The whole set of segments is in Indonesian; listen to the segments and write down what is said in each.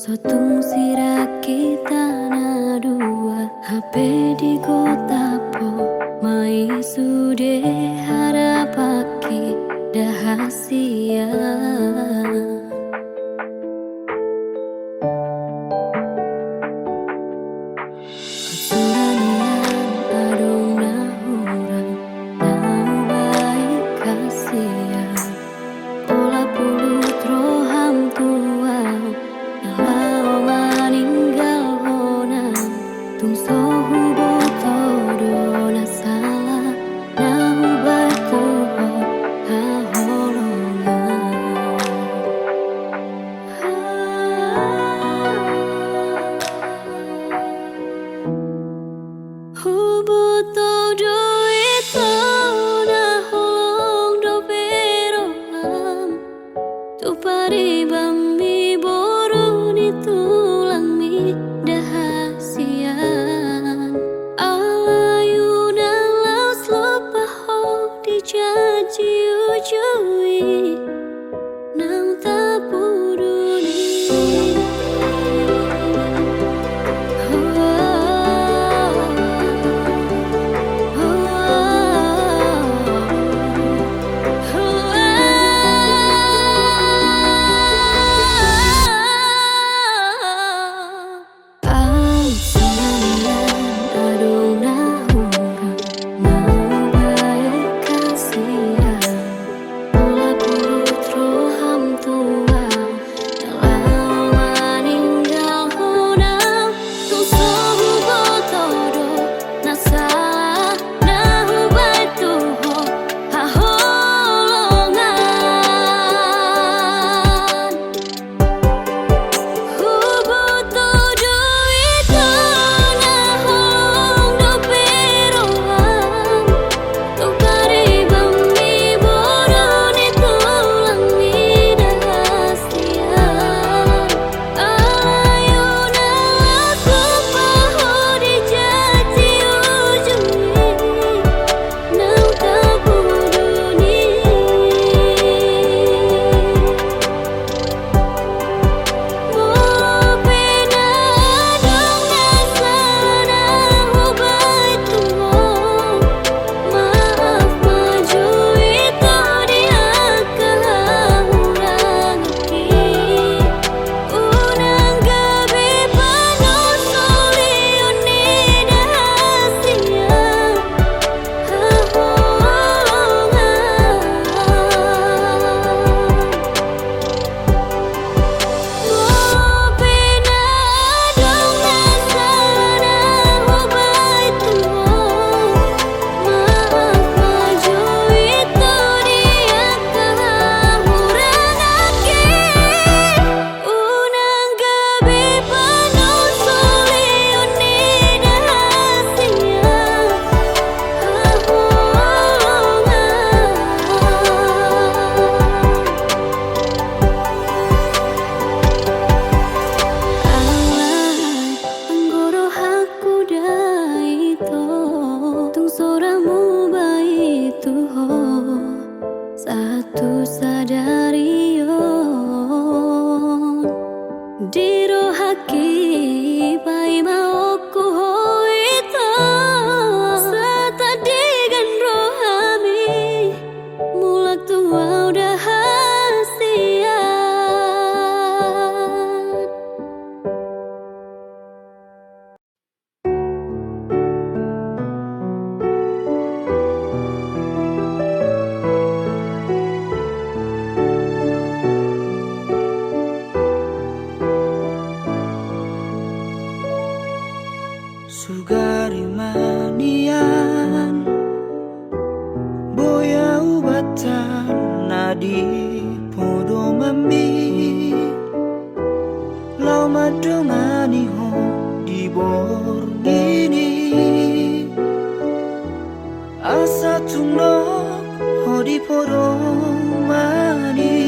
Sotung sira kita na dua HP di kota po mai sude harapake dahasia Suranian adong na hurang na baik kasia Ola pulut roham tua Nalau maninggal honam Tung sohu botodo na salah Nahu batuho ha holongan Hubu todo itu na holong do beroham Tu pari bami boru ni tulang mi dahasian Alayuna laus lopaho di janji ujui Nang tapuruni Satu sadarion Diro haki pai mauku hoito Sata digan rohami Mulak tua udah hasian Sugari manian Boya ubatan nadi podo mami Lau madongani ho di borgini Asa tunok ho di podo mani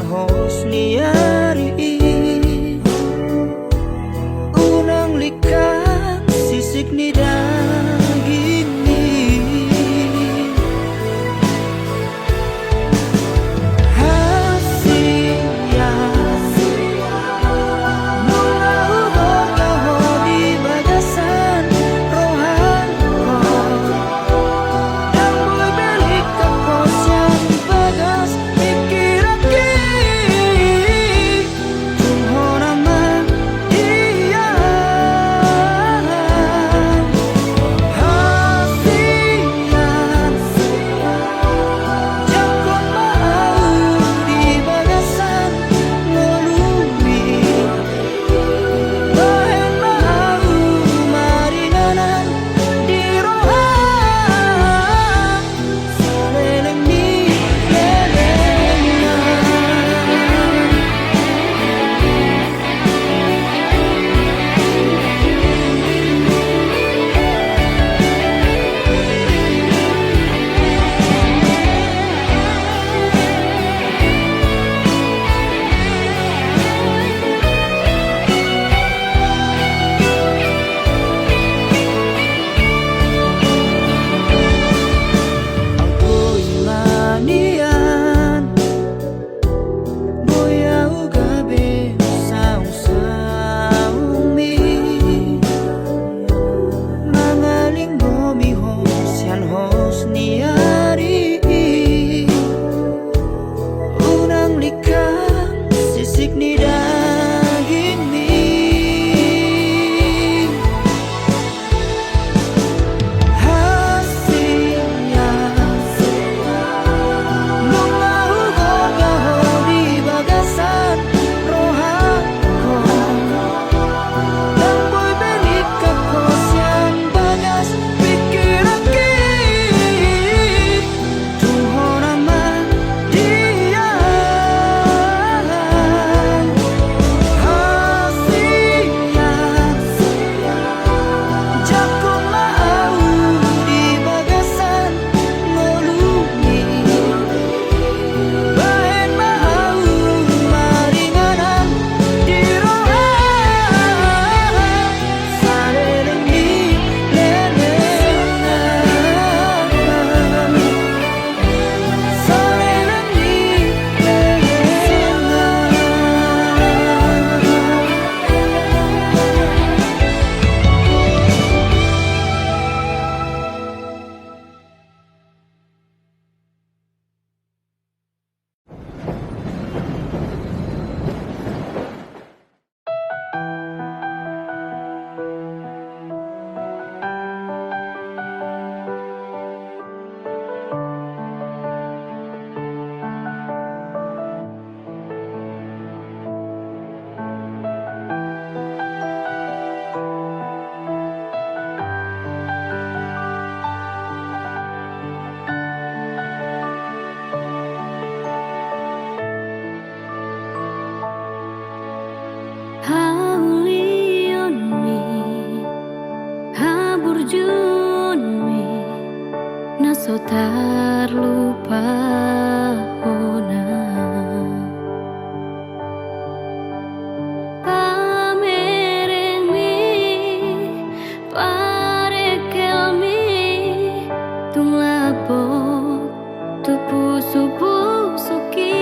Hos naso terlupa ona pamerengmi parekelmi tung labok tupu supu suki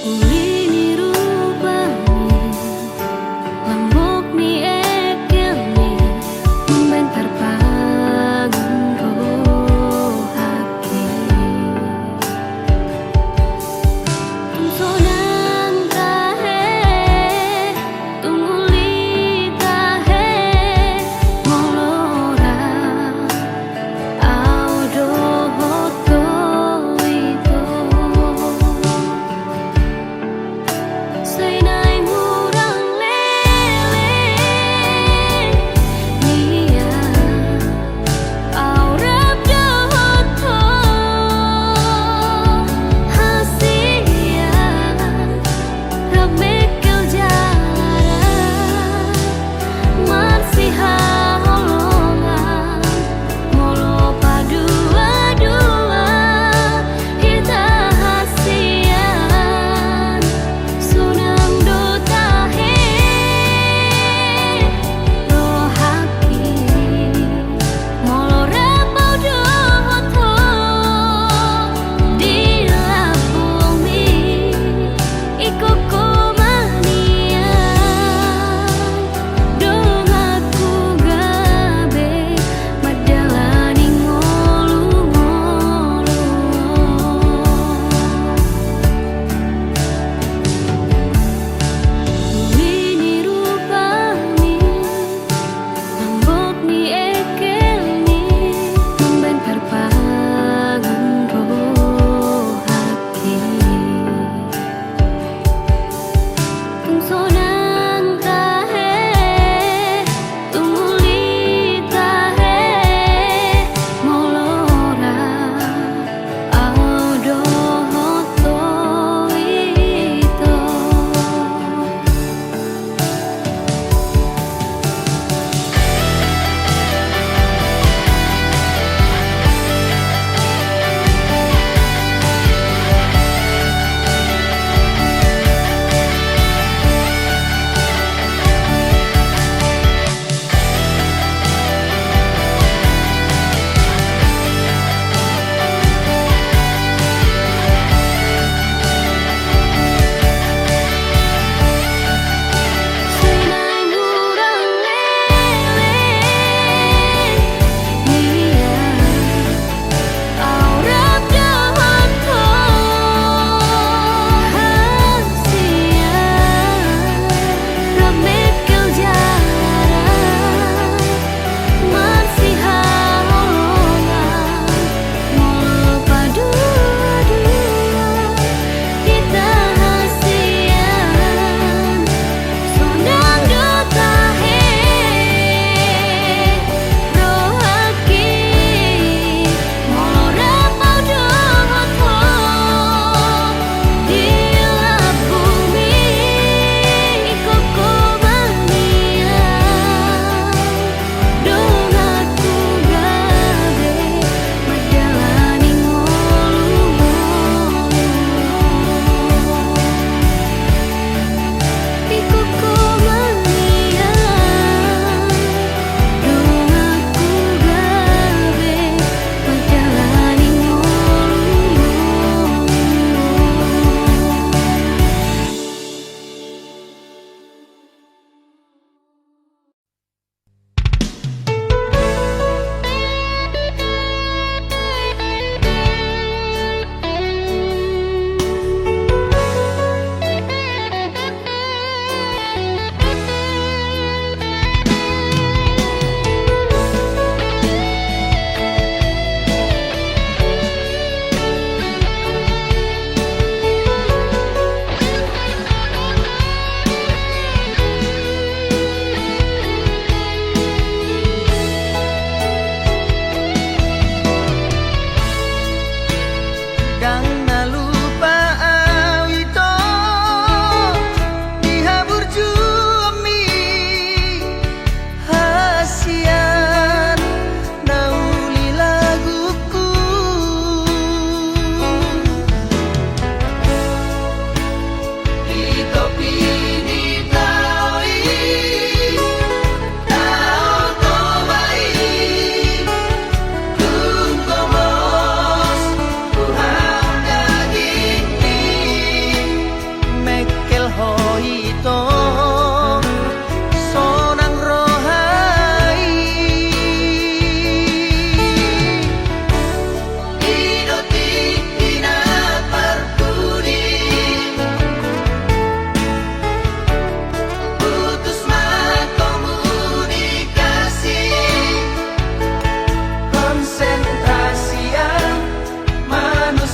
ulini rubani lambok ni ekelni membentar bangun rohaki tungsonan kahe tunguli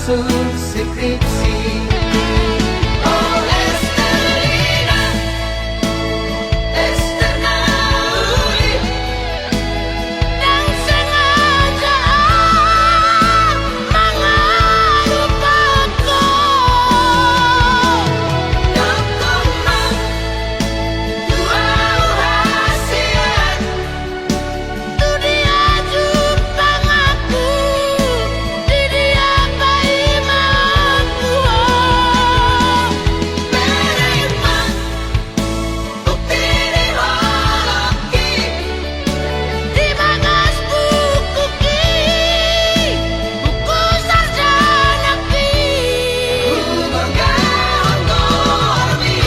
manusur skripsi. Oh Estelina, Uli, yang sengaja mengelupaku. Dokongan dua hasian, Tu dia jupang aku, di dia bayi mauku. menerima bukti di holoki. Di bagas buku buku sarjana Bergaung dormi.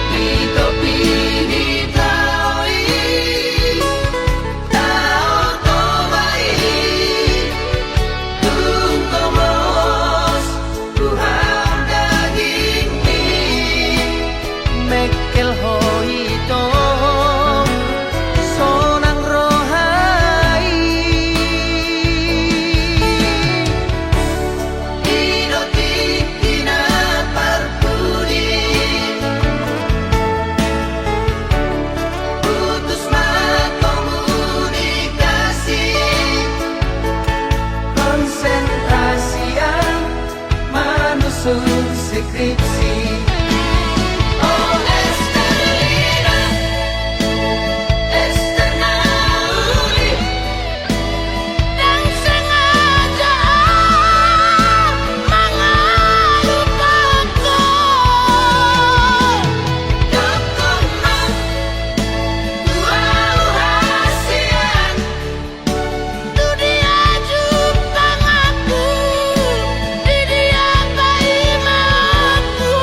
Dito pinitawi, tao to baik, tungkomos Tuhan daging mi, mekel hoito, sonang rohai, idoti tina parpudi. Putus komunikasi, konsentrasi yang manusur skripsi. Oh Estelina, Uli, yang sengaja mengelupaku. dokongan dua hasian, Tu dia jupang aku, di dia bayi mauku.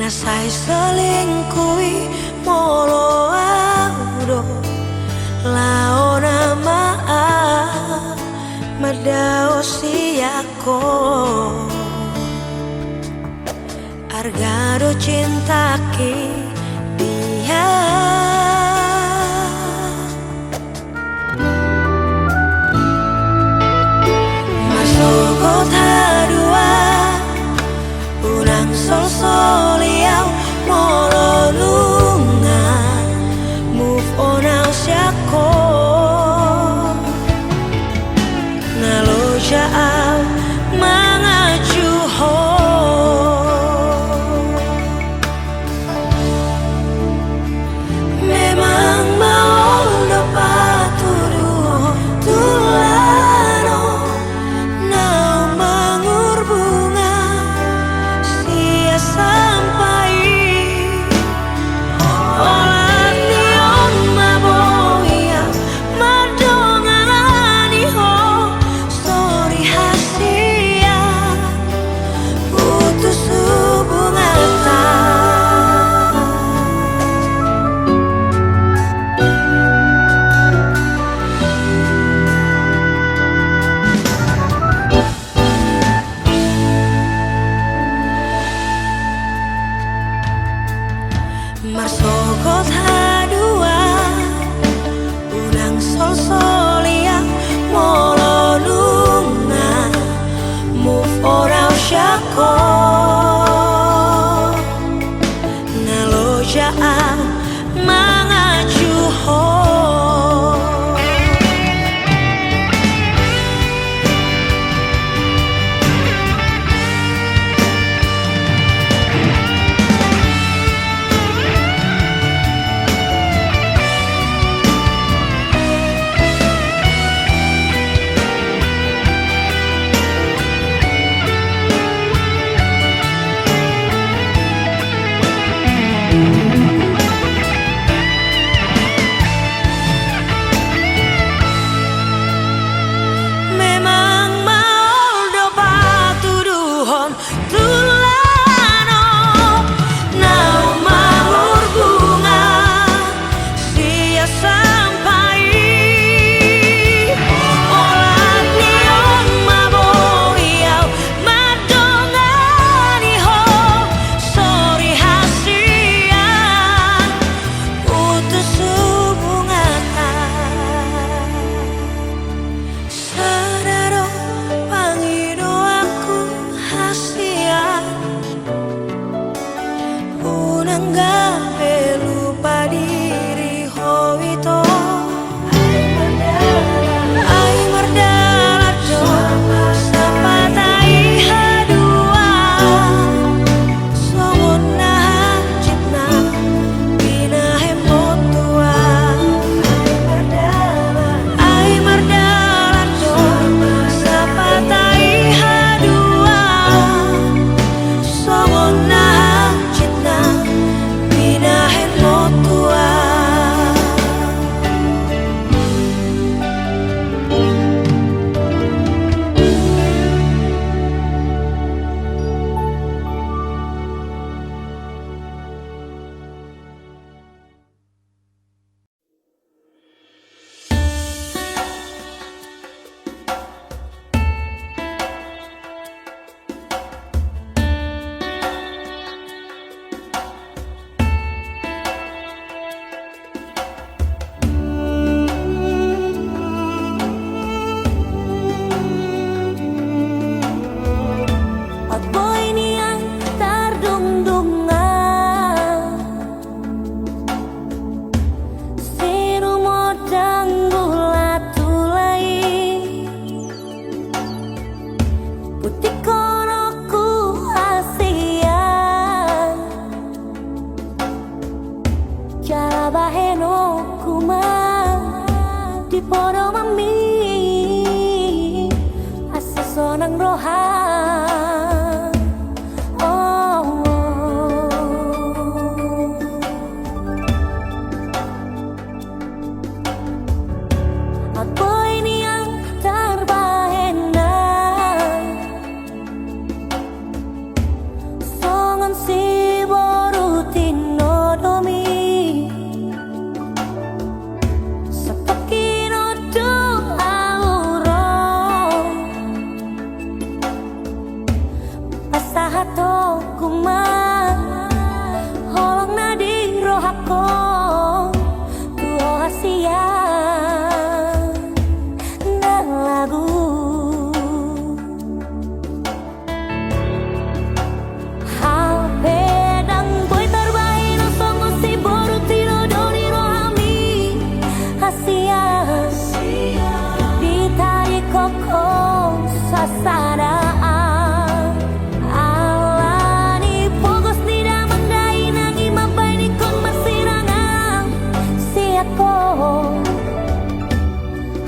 Nasai selingkuhi molo audo laona maa madao siako argado cintaki dia masuk dua ulang sol soliau molo lunga move on au siako nalo jaau mangaju ho memang mau dapat tulano nau mangur bunga sia sampai olah nion maboya madongani ho sorry sasadaan alani pugos nida mandai nangi mabai ni kon masirangang siako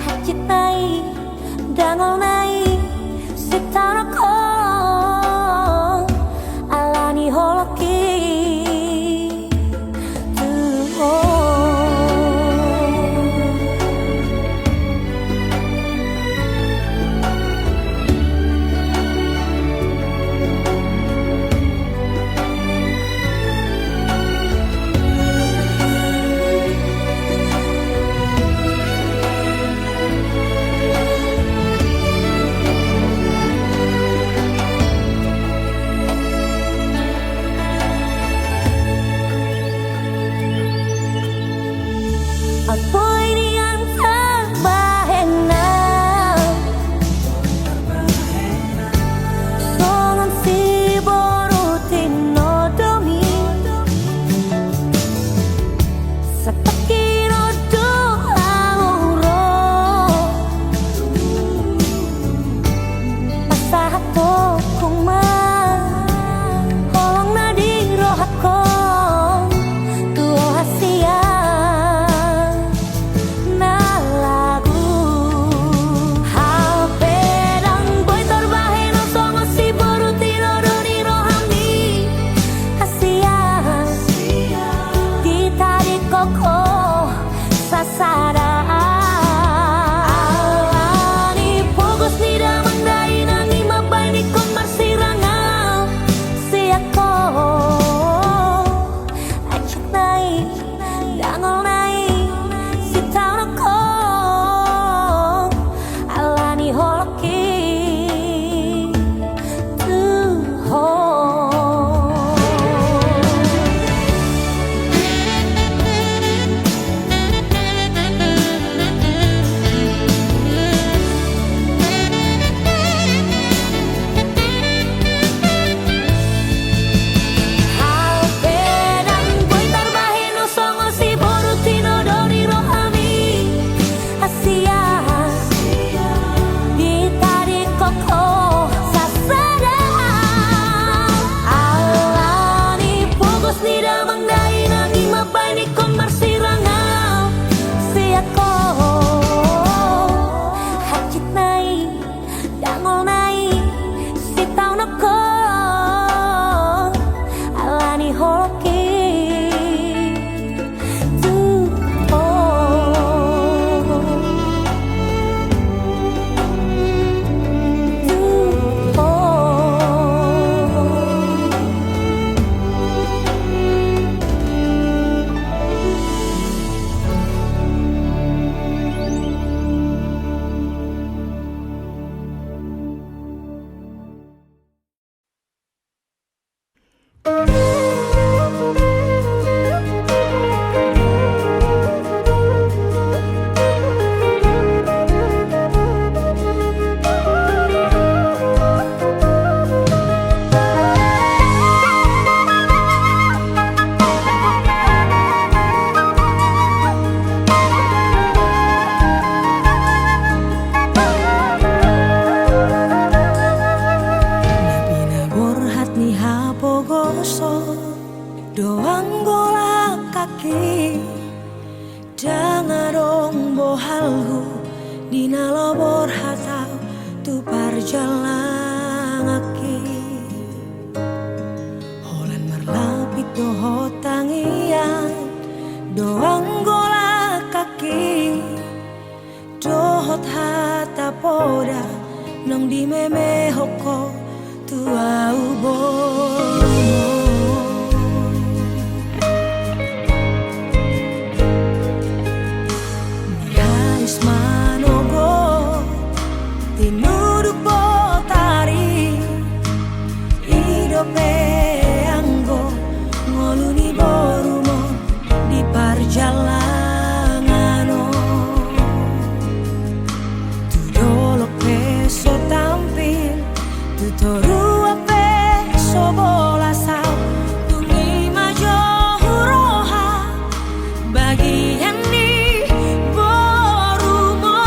hacit nai dangol nai sitanako alani holoki Apa ini yang terbahena Songan si borutin nodomi Sepeki rodo auro Pasahato kuma Holong nadi rohako Tuo hasia Doang golak kaki Dangarong bohalhu Dina lobor hatau tu parjalang aki Holen merlapit doho tangian Doang golak kaki Dohot hata poda Nong di meme hoko tu au bono Tinuduk botari Idope anggo Ngoluni borumo Di parjalangano Tu dolok peso tampil Tu toru peso bola sao Tungi majo roha Bagian di borumo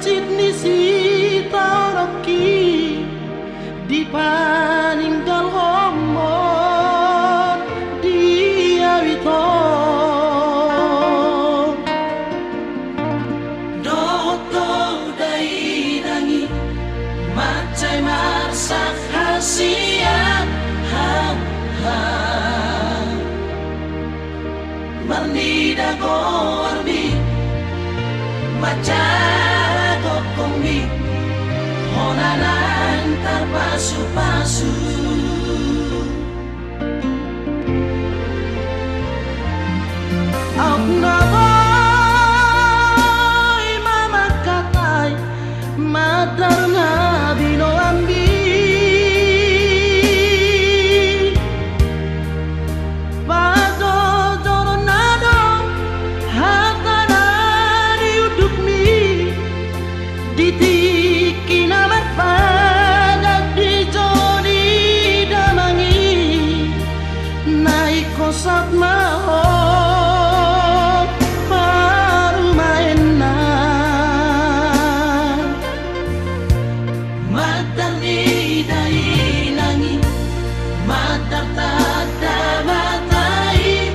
Sydney Sitaroki dipaninggal homon dia wito doto dai nangi macai marsak hasian Marnida gormi majago kombi honanan terpasu-pasu Aku naboy mama katay madar na binoambi Ditiki namat padat di jodi damangi naik kosat maho baru mainna matar ni dai nangi matar tada matai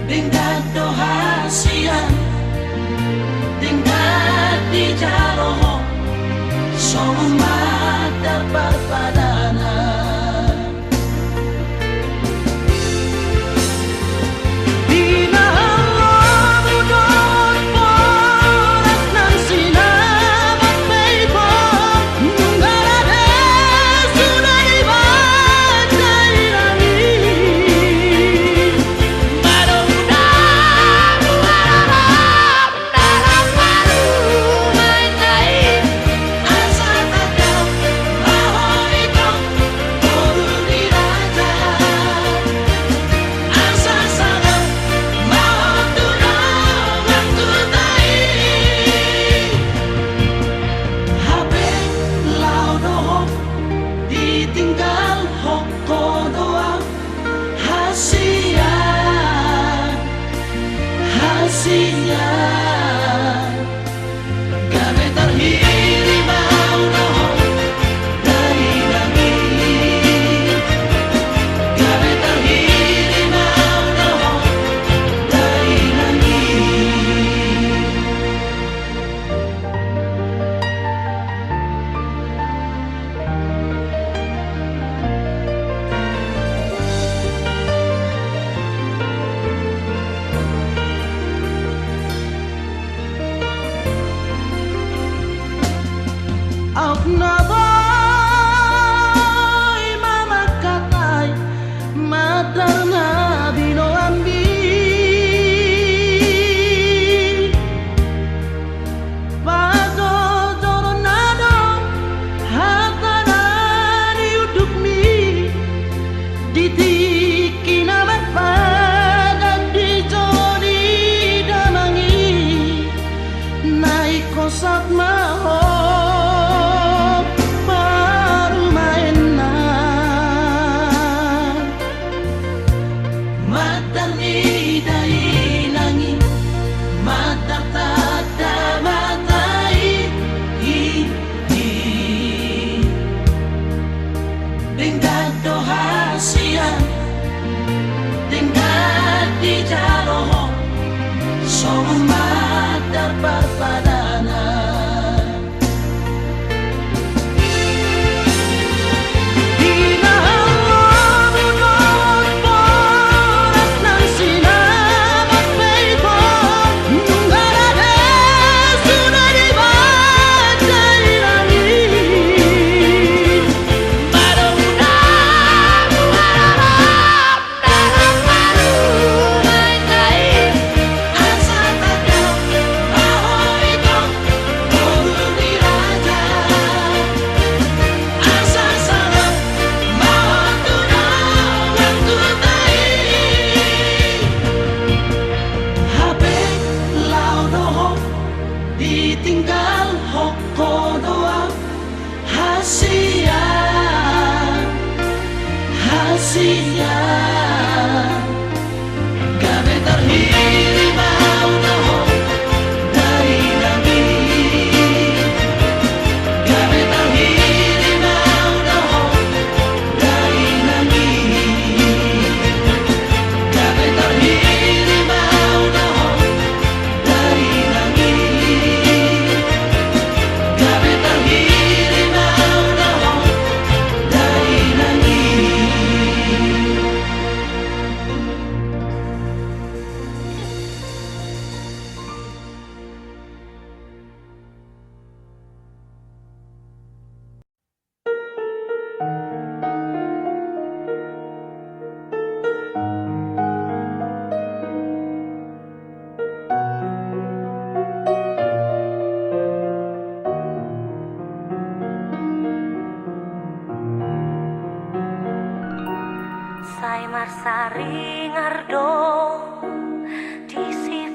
tinggal doa siang tinggal di jaloh semua dapat padana Dina Allah mudon porak nan sinabat peipo nungarade sudah dibaca ilami tinggal hoko doang hasilnya gabe terhiri mau dohong dari nami gabe terhiri mau dohong dari nami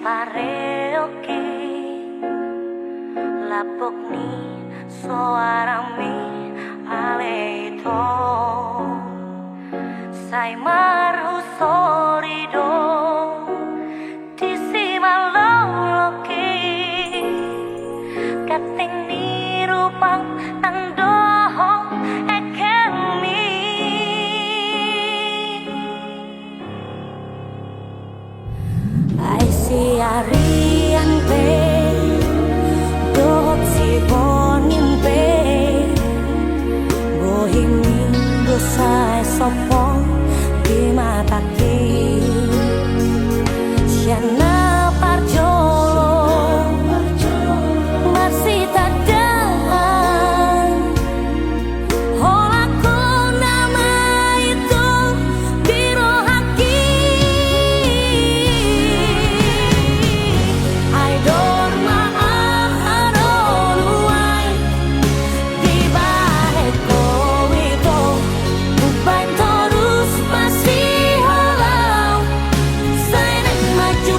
pareoke lapok ni soarami aleito sai marhu sorido disi maloloke kating ni rupang nandohong ekemi ai si arian pe dot si bonin pe bohing dosai sopong di mata ki siana parjolo masih tadaan holaku nama itu biro haki I dorma aharonuai di balik itu bukan terus masih halau saya nak maju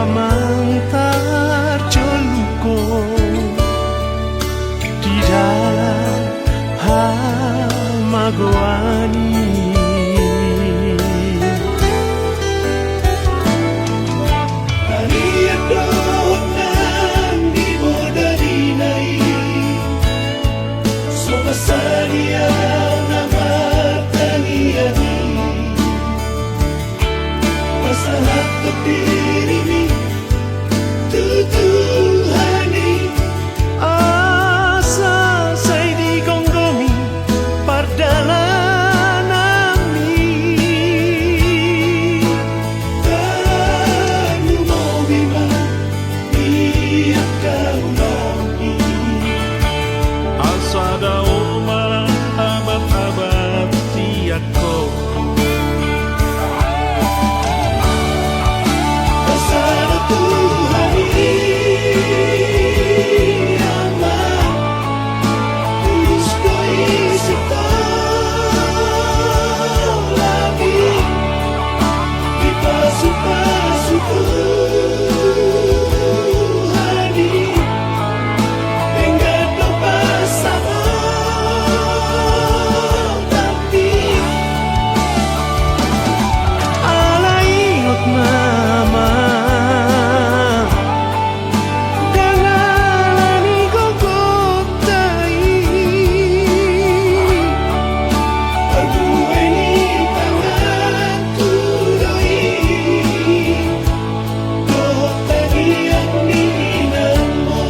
pamantar joluko di dalam hamagoani. Sadia nama taniani masalah diri tutuhani asa sai di gonggomi pardalanami kamu mau bima iya kau nami asada umar abad-abad tiako asal Tuhan ama tulus koi lagi di pasu-pasu Tuhani enggak lepas sama tapi alaingot mama dangalani gogotai aku ini tangan tudoi kau tadi yang minamo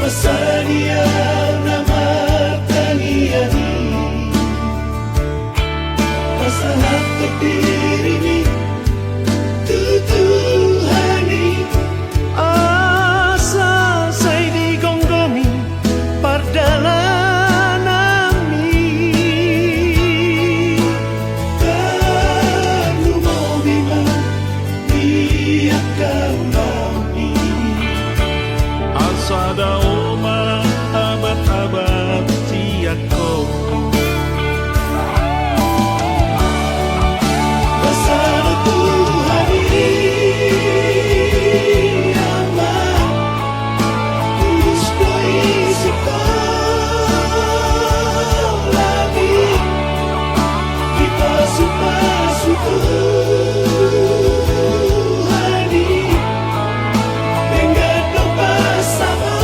Sadia nama taniani masalah diri tutuhani asa sai di gonggomi pardalanami kamu mau bima iya kau nami asada umar abad-abad tiako asal Tuhan ama tulus koi lagi di pasu-pasu Tuhani enggak lepas sama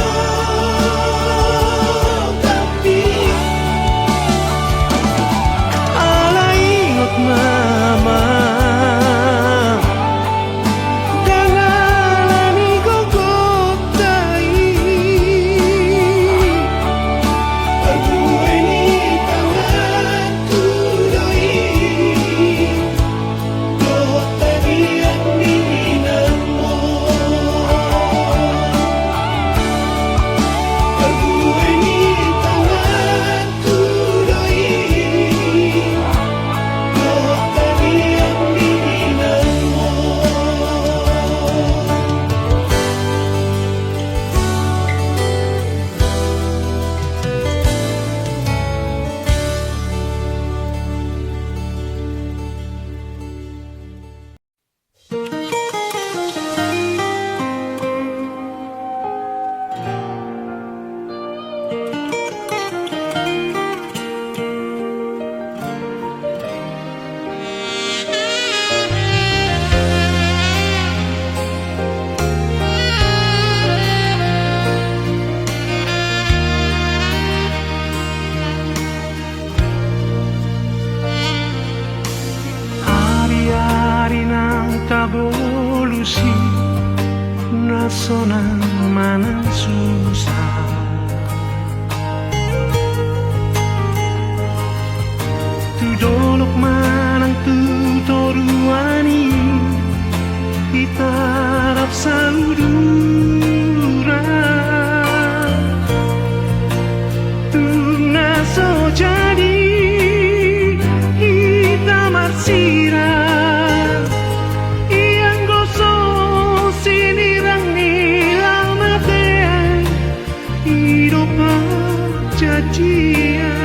sia-sia.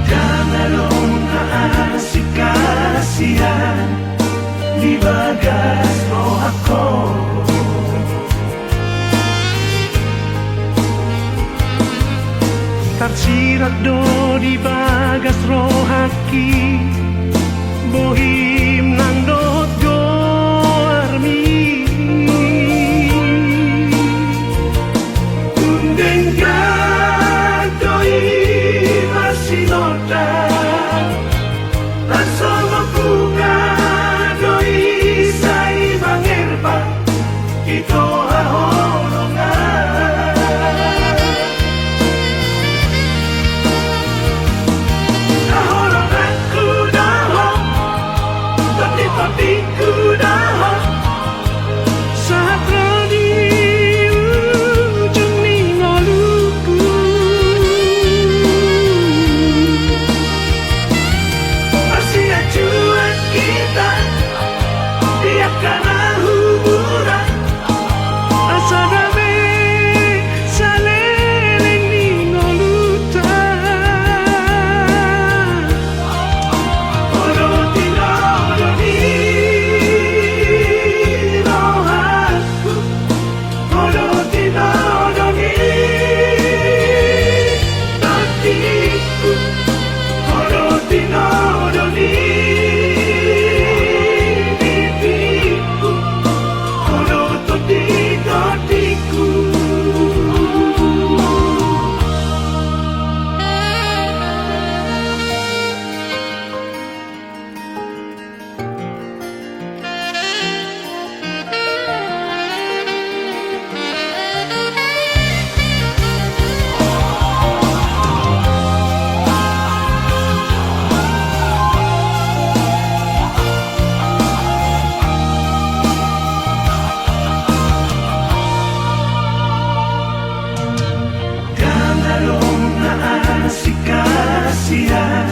Jangan dong asik kasihan di bagas roh aku. Tersirat do di bagas rohaki, bohim nang dot goarmi. Undeng gadoi masih noda, langsung membuka doi sai mangerba, itu ahorongan. Ahoronganku dah, tapi-tapiku dah. Saat di ujung ningaluku, Masih acuan kita, biarkan hubungan. asa damai saleleng ningaluta. Olo tino ni rohaku, olo tino ni hatiku, olo tino ni mimpiku, olo toti-totiku. Jangan dong asik kasihan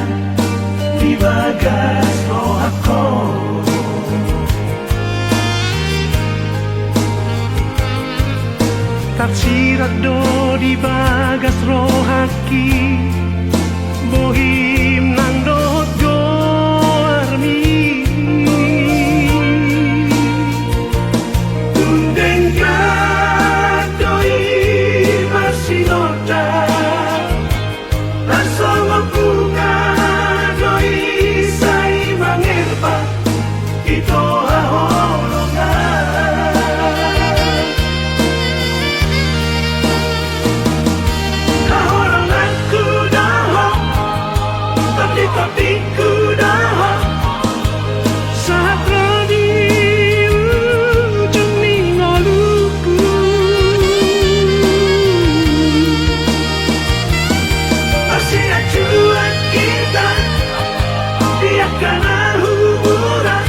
di bagas roh aku. Tersirat do di bagas rohaki, bohim nang dot goarmi. Undeng gadoi masih noda, langsung membuka doi sai mangerba, itu ahorongan. Ahoronganku dah, tapi-tapiku dah. Saat di ujung ningaluku, Masih acuan kita, biarkan hubungan.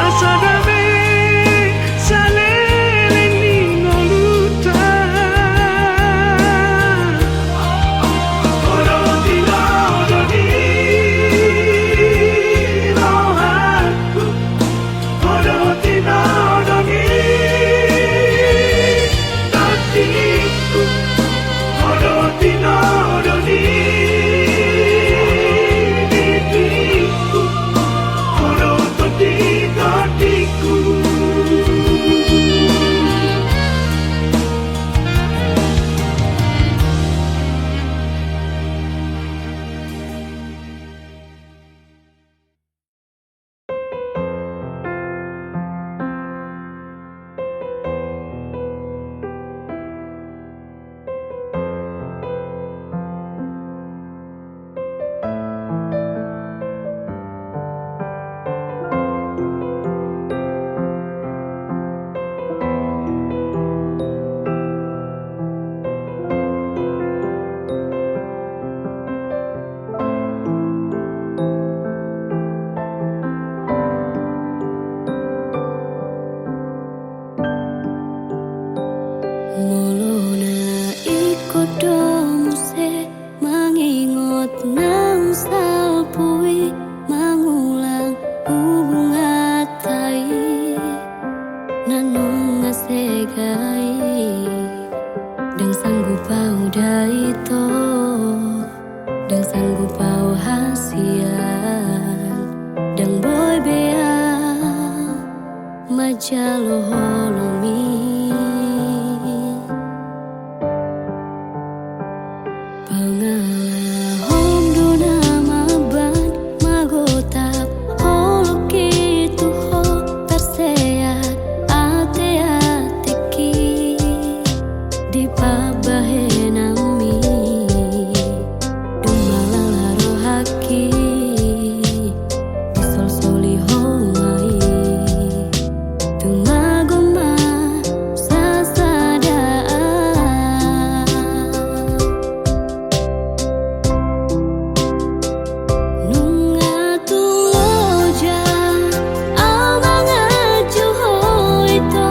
asa damai saleleng ningaluta. Olo tino ni rohaku, olo tino ni hatiku, olo tino ni mimpiku, olo toti-totiku. Nanung ngasega majalo holomi pangalahom dona maban magotap holoki tuho terseat ate-ateki di pabahenami dumalala rohaki disol-soli homai tumagoma sasadaan nunga tuloja amanga juho ito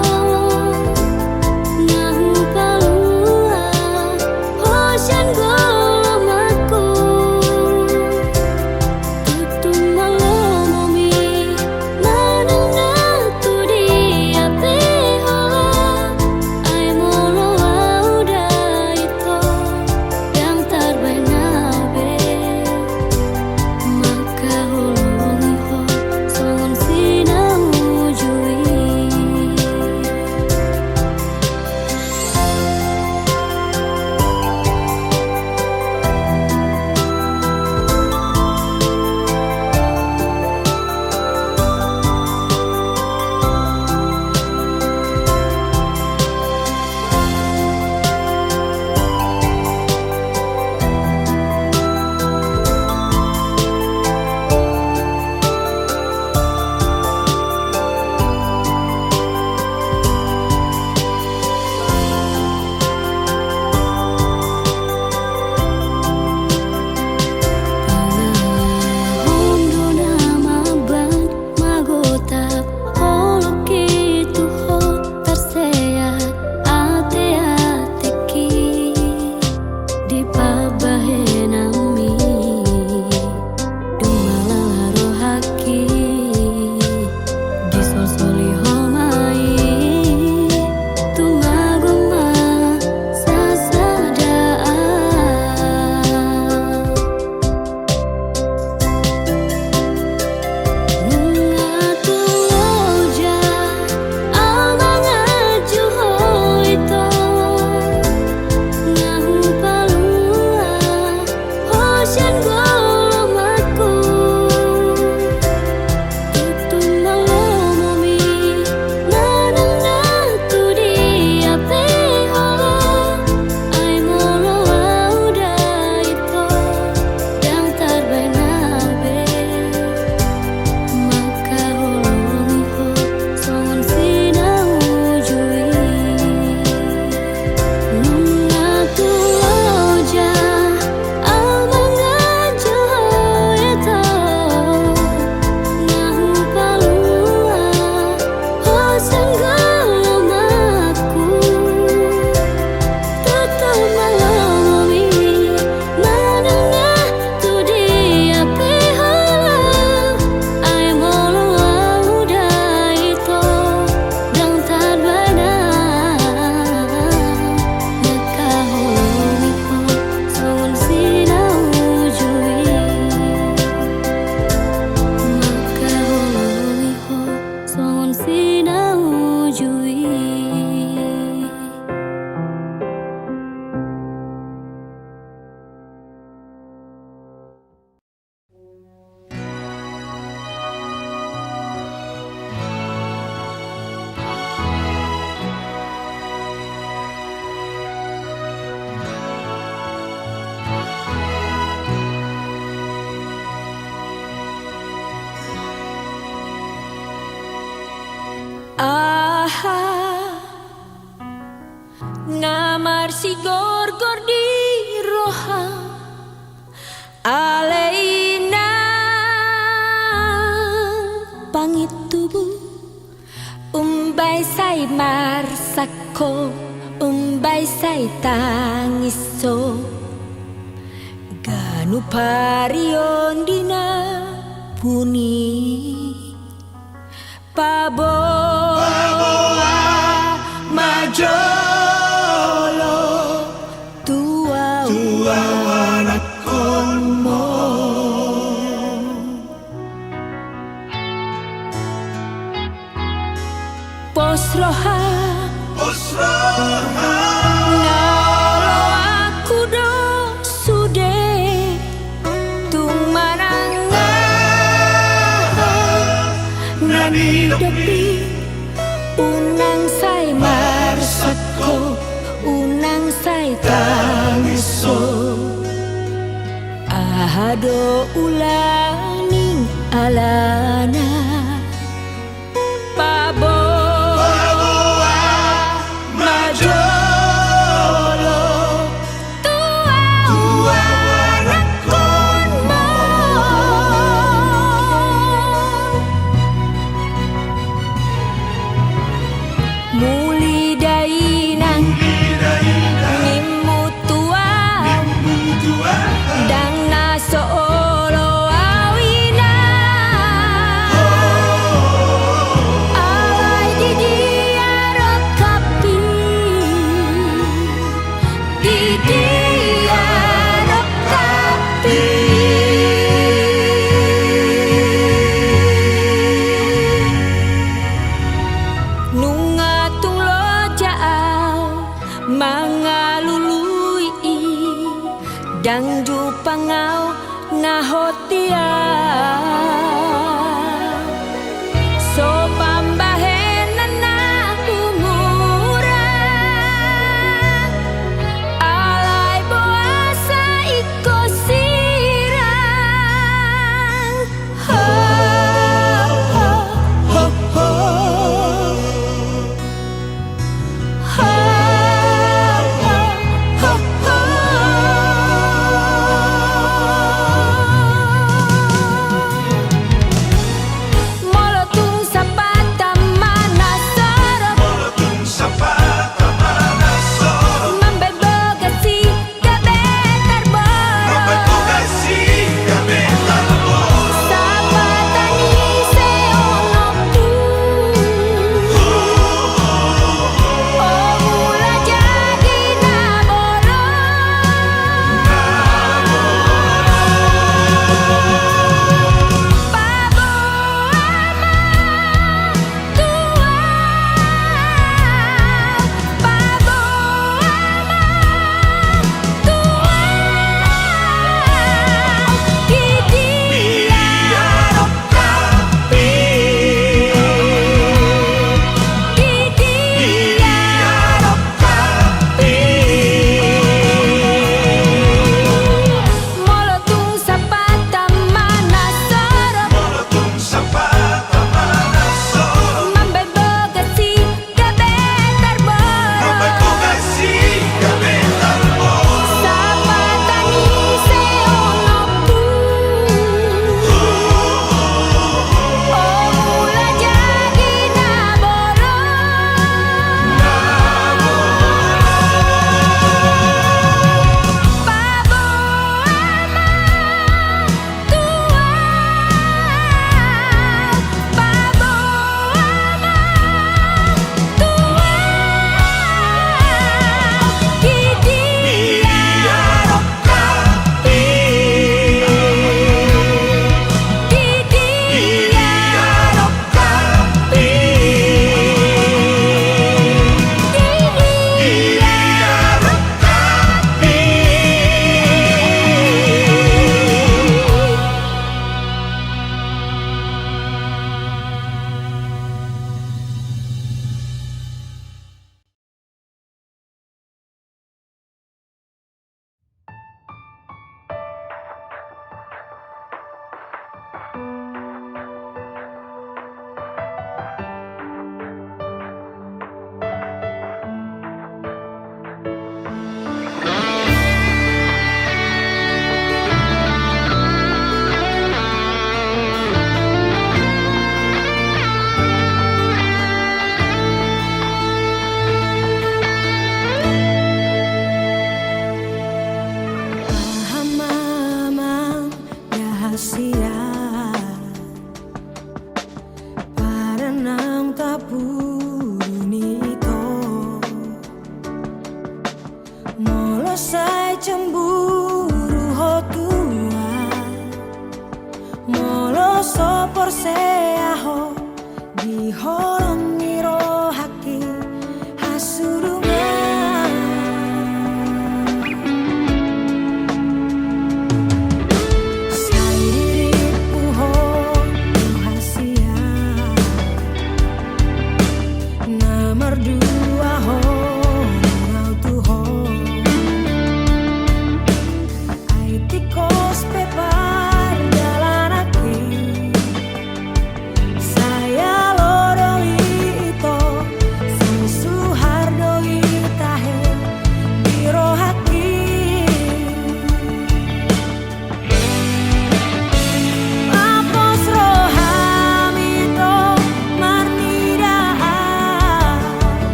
ngahu palua hosyan golomaku tutum malomomi manungna tudi ape hola ai molo auda ito yang terbaik nabe maka holongi ho songon sinau jui pangalahom dona maban magotap holoki tuho terseat ate-ateki di pabahenami dumalala rohaki disol-soli homai tumagoma sasadaan nunga tuloja amanga juho ito ngahu palua hosyan golomaku tutum malomomi manungna tudi ape hola ai molo auda ito yang terbaik nabe maka holongi ho songon sinau jui nunga tuloja amanga juho ito ngahu palua hosyan golomaku tutum malomomi manungna tudi ape hola ai molo auda ito yang terbaik maka holongi ho songon sinau jui maka holongi ho songon sinau jui aha ngamar si gorgor di roha aleina pangit tubuh umbai sai marsako umbai sai tangiso ganu parion dina puni paboa majolo tua anak konmo Usroha Usroha Nalo aku do sude Tumaranga Nani depi Unang say marsatko Unang say tangiso Ahado ulaning alana Bawa majolo Tua nakon mo Muli dainang Nimutua Dang naso olo awina Alay di dia rokapi Di dia rokapi Nungatung lojao Mangalului Dang jupangau ngahotia So pambahenan na umuran Alay boasa iko sirang Ho, ho, ho, ho Ho, ho, ho, ho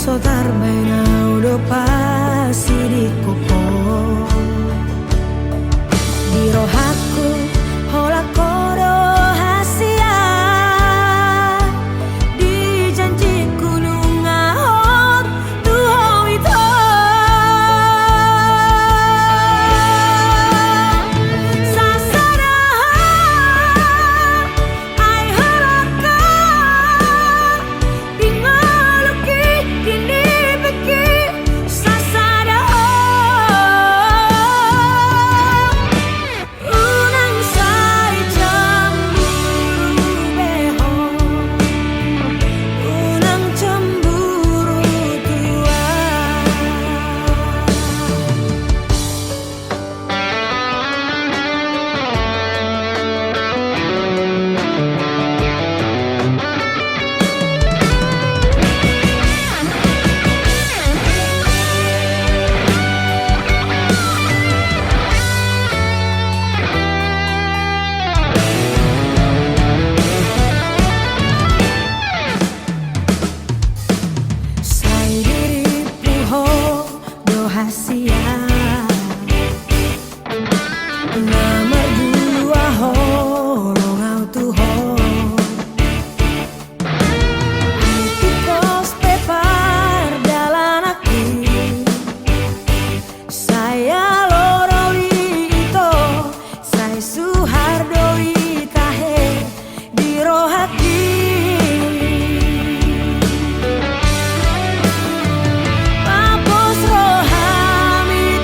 so tarbaina udah pasti di koko di rohaku hola koro hasia di janji gunung ahot tuho itu sasana ai haraka pingoluki kini beki sasana unang sai cemburu beho unang cemburu tua sai diriku ho do hasia nomor dua ho longau tu ho itu kos pepar dalan aku saya loroi itu saya suhardoi tahe di rohati Papos rohami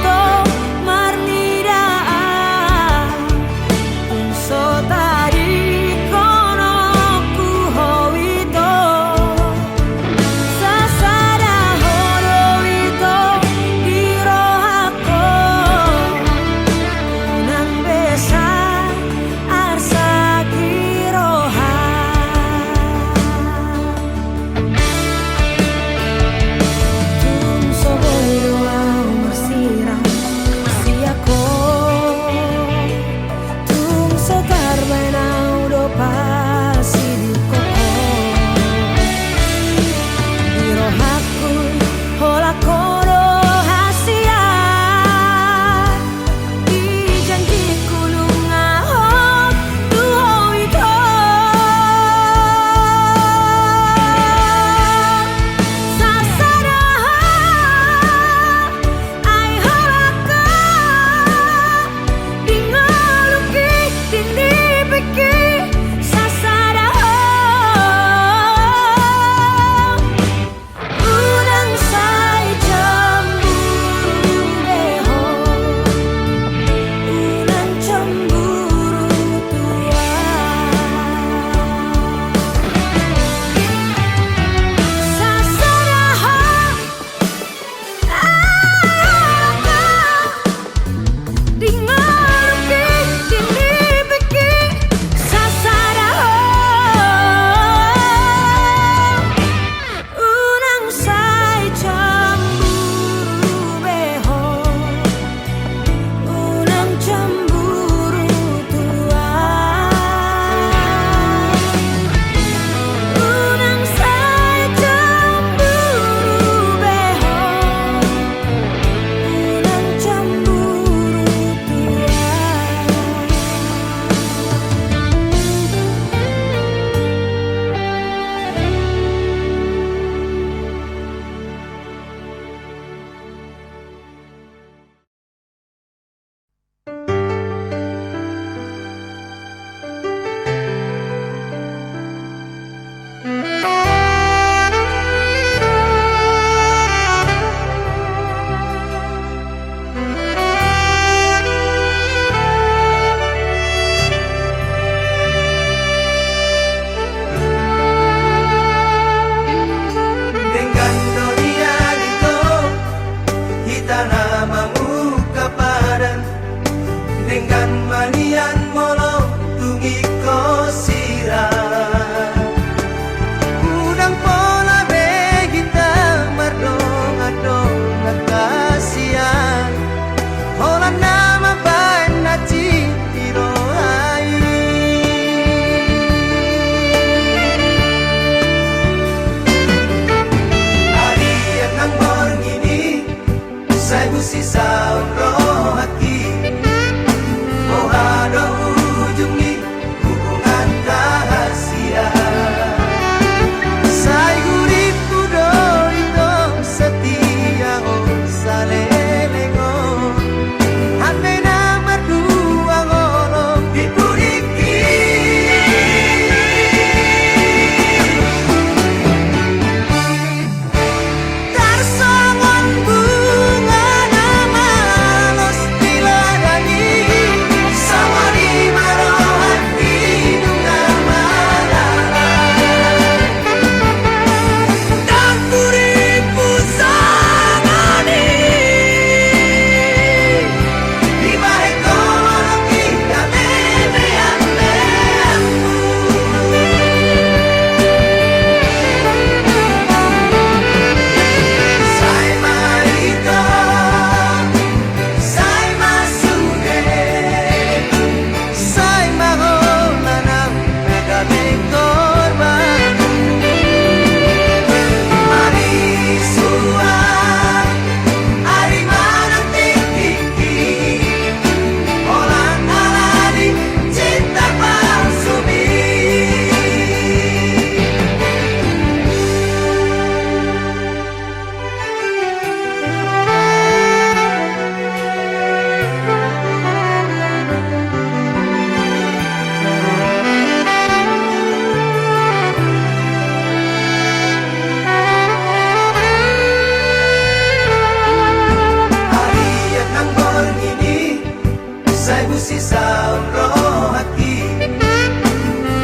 sisa roh hati.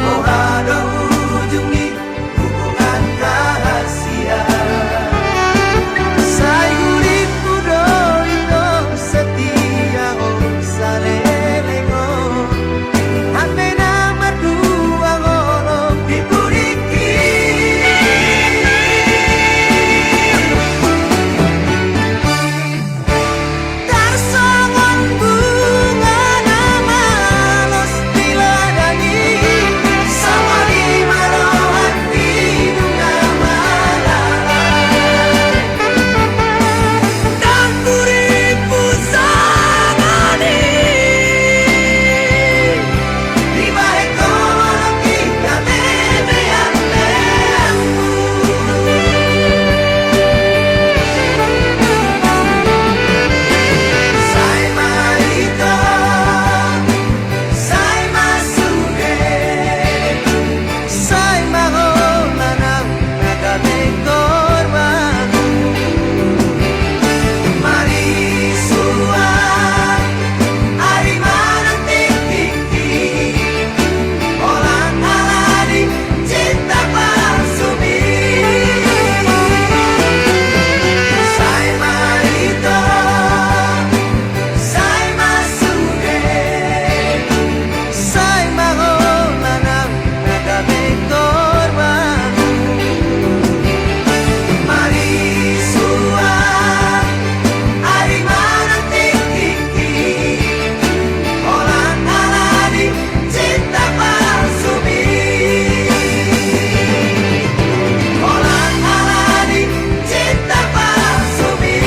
Oh ada ujungi hubungan rahasia. Sai uripku dolino setia oh salelengo. Ame nama dua ngolong dipuriki. Tarsongon bunga nama los diladani. Sama di marohan hidungnya malalai. Dan buriku samani di balik kolong kita memeang leangku. Sai marito, sai masuge, sai maholanang nagaming korbanku. Marisuan, ari manang tiki-tiki, orang aladi cinta palsumi. Sai marito, sai masuge, sai maholanang nagaming korbanku. Marisuan, ari manang tiki-tiki, orang aladi cinta palsumi. Orang aladi cinta palsumi.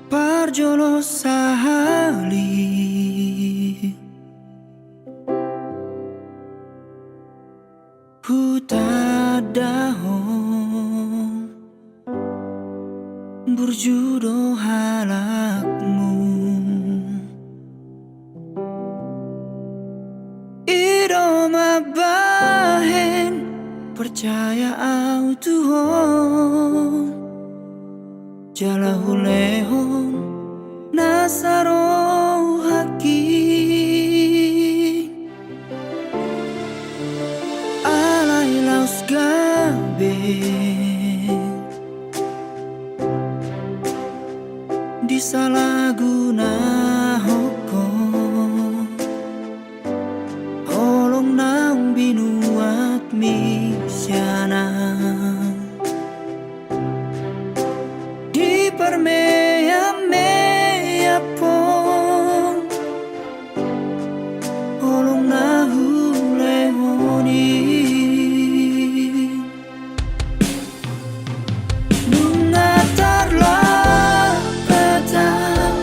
Parjolo sahali hutadahong berjudo halakmu. Iroma bahen percaya au Tuhan jalahu lehon nasaro haki. Alai laus gabe disalahguna hukum. Holong naung binuat misyana di permea-mea pon. Holong nahu lehoni nungatarlah petang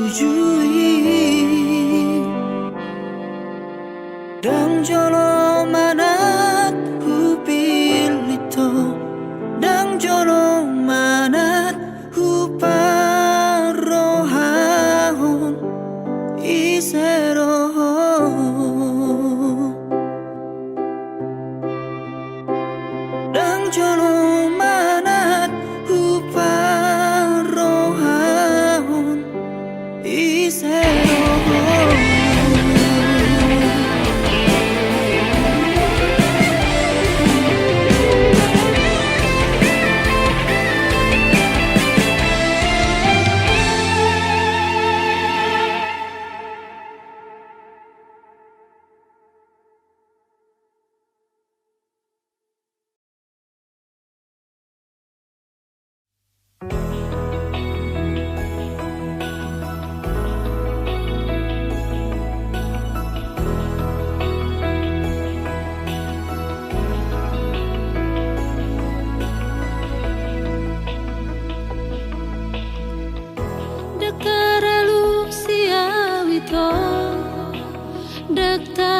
tujui Dang jono manat hupilito Dang jono manat huparohahon isero Dang jono manat huparohahon isero Dakaralu siawito Dakta